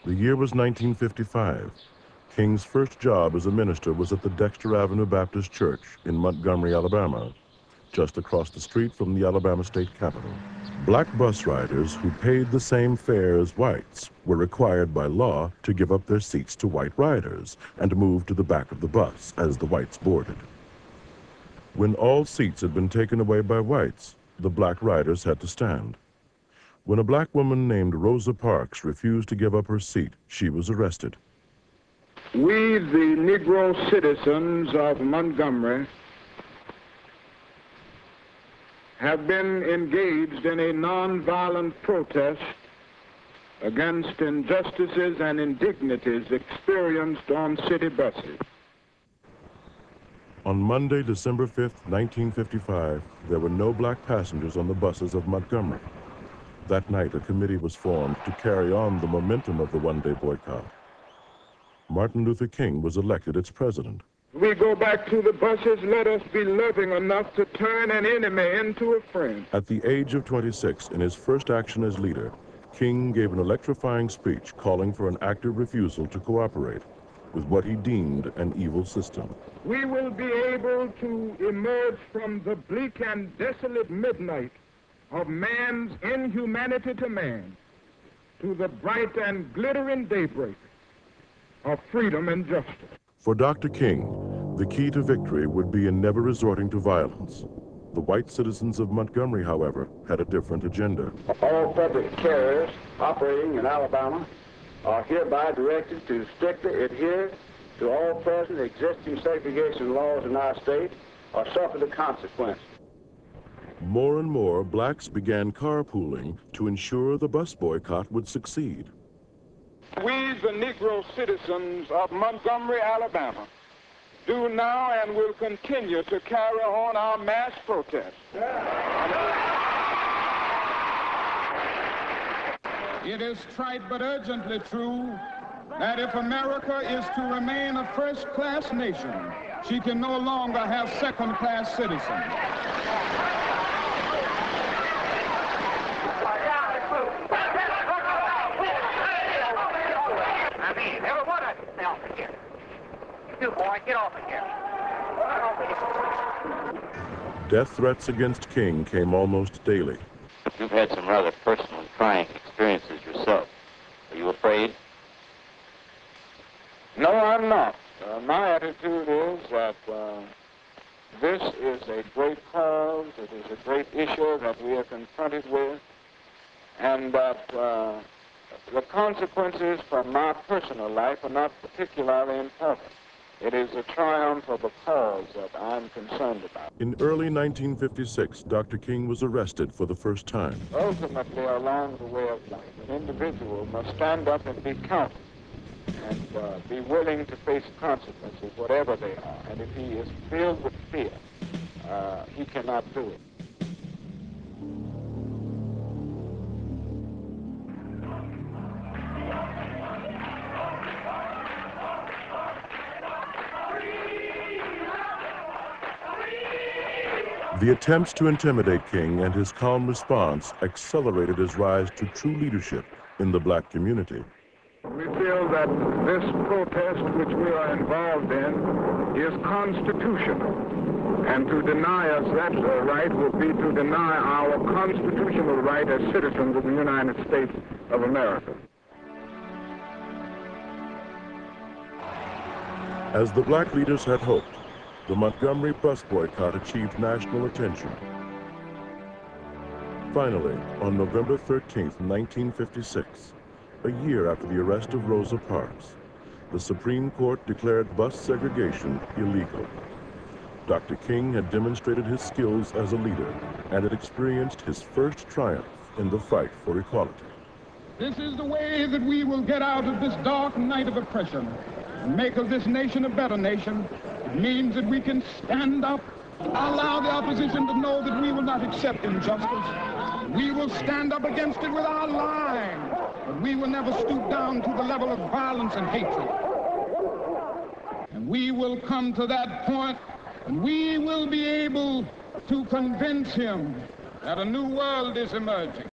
The year was 1955. King's first job as a minister was at the Dexter Avenue Baptist Church in Montgomery, Alabama, just across the street from the Alabama State Capitol. Black bus riders who paid the same fare as whites were required by law to give up their seats to white riders and move to the back of the bus as the whites boarded. When all seats had been taken away by whites, the black riders had to stand. When a black woman named Rosa Parks refused to give up her seat, she was arrested. We, the Negro citizens of Montgomery, have been engaged in a nonviolent protest against injustices and indignities experienced on city buses. On Monday, December 5th, 1955, there were no black passengers on the buses of Montgomery. That night, a committee was formed to carry on the momentum of the one-day boycott. Martin Luther King was elected its president. We go back to the buses. Let us be loving enough to turn an enemy into a friend. At the age of 26, in his first action as leader, King gave an electrifying speech calling for an active refusal to cooperate with what he deemed an evil system. We will be able to emerge from the bleak and desolate midnight of man's inhumanity to man to the bright and glittering daybreak of freedom and justice. For Dr. King, the key to victory would be in never resorting to violence. The white citizens of Montgomery, however, had a different agenda. All public carriers operating in Alabama are hereby directed to strictly adhere to all present existing segregation laws in our state or suffer the consequences. More and more blacks began carpooling to ensure the bus boycott would succeed. We, the Negro citizens of Montgomery, Alabama, do now and will continue to carry on our mass protest. It is trite but urgently true that if America is to remain a first-class nation, she can no longer have second-class citizens. Everyone, stay off of here. You, boy, get off of here. Get off of here. Death threats against King came almost daily. You've had some rather personal and trying experiences yourself. Are you afraid? No, I'm not. My attitude is that this is a great cause, it is a great issue that we are confronted with, and that the consequences for my personal life are not particularly important. It is a triumph of a cause that I'm concerned about. In early 1956, Dr. King was arrested for the first time. Ultimately, along the way of life, an individual must stand up and be counted and be willing to face consequences, whatever they are. And if he is filled with fear, he cannot do it. The attempts to intimidate King and his calm response accelerated his rise to true leadership in the black community. We feel that this protest which we are involved in is constitutional. And to deny us that right would be to deny our constitutional right as citizens of the United States of America. As the black leaders had hoped, the Montgomery bus boycott achieved national attention. Finally, on November 13, 1956, a year after the arrest of Rosa Parks, the Supreme Court declared bus segregation illegal. Dr. King had demonstrated his skills as a leader and had experienced his first triumph in the fight for equality. This is the way that we will get out of this dark night of oppression and make of this nation a better nation. It means that we can stand up, allow the opposition to know that we will not accept injustice. We will stand up against it with our line, but we will never stoop down to the level of violence and hatred. And we will come to that point, and we will be able to convince him that a new world is emerging.